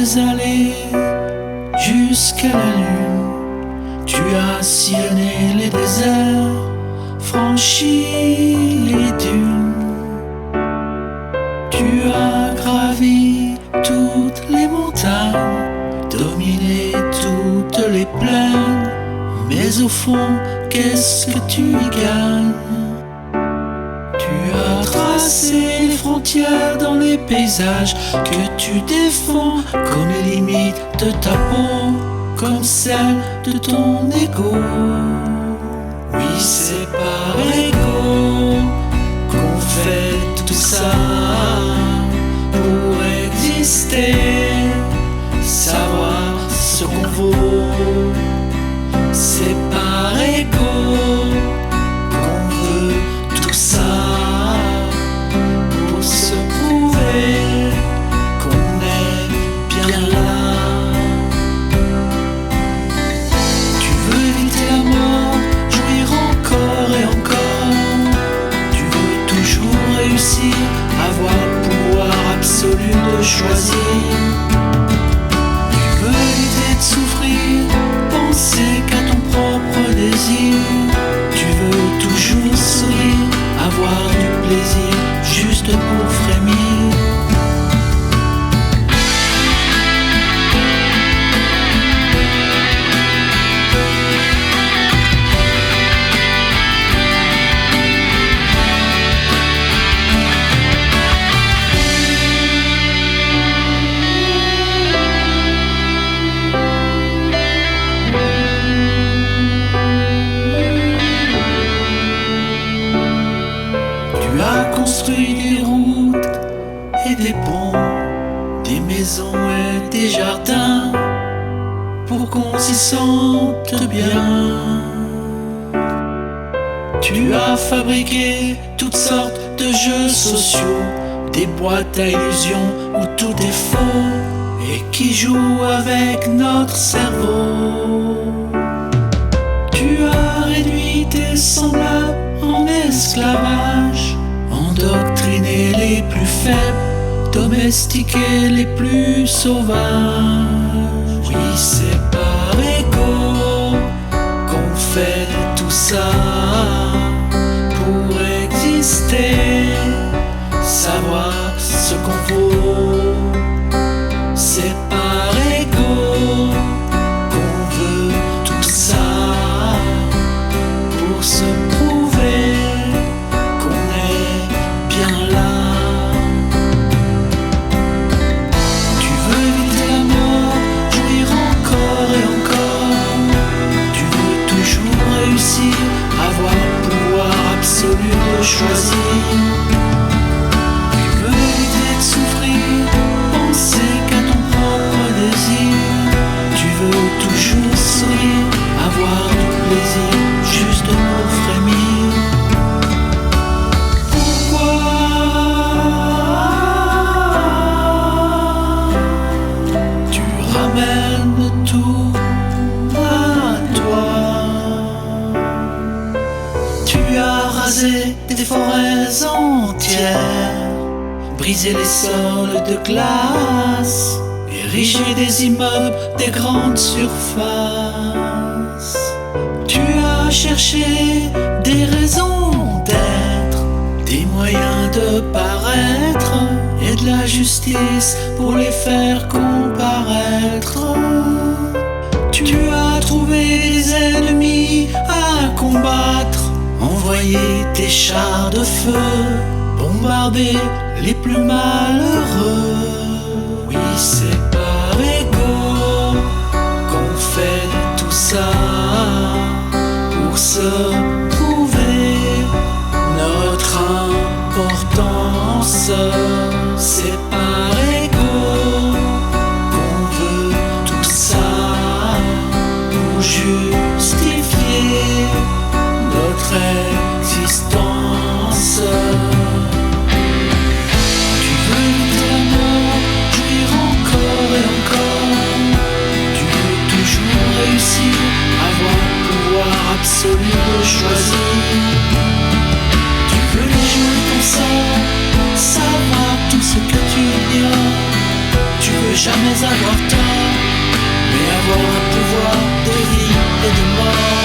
es allé jusqu'à la lune. Tu as sillonné les déserts, franchi les dunes. Tu as gravi toutes les montagnes, dominé toutes les plaines. Mais au fond, qu'est-ce que tu y gagnes? Tu as tracé les frontières dans les paysages que tu défends comme les limites de ta peau, comme celles de ton ego. Oui, c'est par ego qu'on fait tout ça, pour exister, savoir ce qu'on vaut. C'est par ego qu'on veut tout ça, pour se prouver qu'on est bien là. Tu veux éviter la mort, jouir encore et encore. Tu veux toujours réussir, avoir le pouvoir absolu de choisir. Tu veux éviter de souffrir, penser qu'à ton propre désir. Tu veux toujours sourire, avoir du plaisir, juste pour frémir. Tu as construit des routes et des ponts, des maisons et des jardins, pour qu'on s'y sente bien. Tu as fabriqué toutes sortes de jeux sociaux, des boîtes à illusions où tout est faux et qui jouent avec notre cerveau. Tu as réduit tes semblables en esclavage, endoctriner les plus faibles, domestiquer les plus sauvages. Oui, c'est par ego qu'on fait tout ça, pour exister, savoir ce qu'on vaut. C'est par ego qu'on veut tout ça, pour se prouver qu'on est bien là. Tu veux éviter la mort, jouir encore et encore. Tu veux toujours réussir, avoir le pouvoir absolu de choisir. Tu veux éviter de souffrir, penser qu'à ton propre désir. Tu veux toujours sourire, avoir du plaisir, juste pour frémir. Pourquoi tu ramènes tout à toi? Tu as rasé des forêts entières, brisé les sols de glace, érigé des immeubles, des grandes surfaces. Tu as cherché des raisons d'être, des moyens de paraître, et de la justice pour les faire comparaître. Tu as trouvé des ennemis à combattre, envoyé tes chars de feu, bombardé les plus malheureux. Oui, c'est par ego qu'on fait tout ça, pour se prouver notre importance. C'est par ego qu'on veut tout ça, pour justifier notre existence. Tu veux éviter la mort, jouir encore et encore. Tu veux toujours réussir, avoir le pouvoir absolu de choisir. Tu veux déjouer ton sort, savoir jamais avoir tort, mais avoir un pouvoir de vie et de mort.